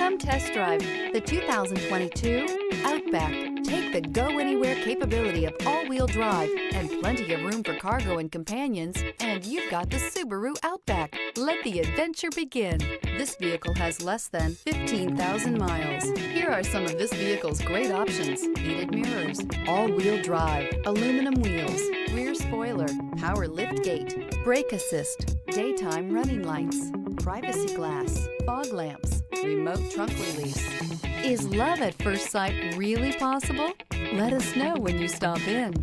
Come test drive the 2022 Outback. Take the go-anywhere capability of all-wheel drive and plenty of room for cargo and companions, and you've got the Subaru Outback. Let the adventure begin. This vehicle has less than 15,000 miles. Here are some of this vehicle's great options: heated mirrors, all-wheel drive, aluminum wheels, rear spoiler, power liftgate, brake assist, daytime running lights, privacy glass, fog lamps, remote trunk release. Is love at first sight really possible? Let us know when you stop in.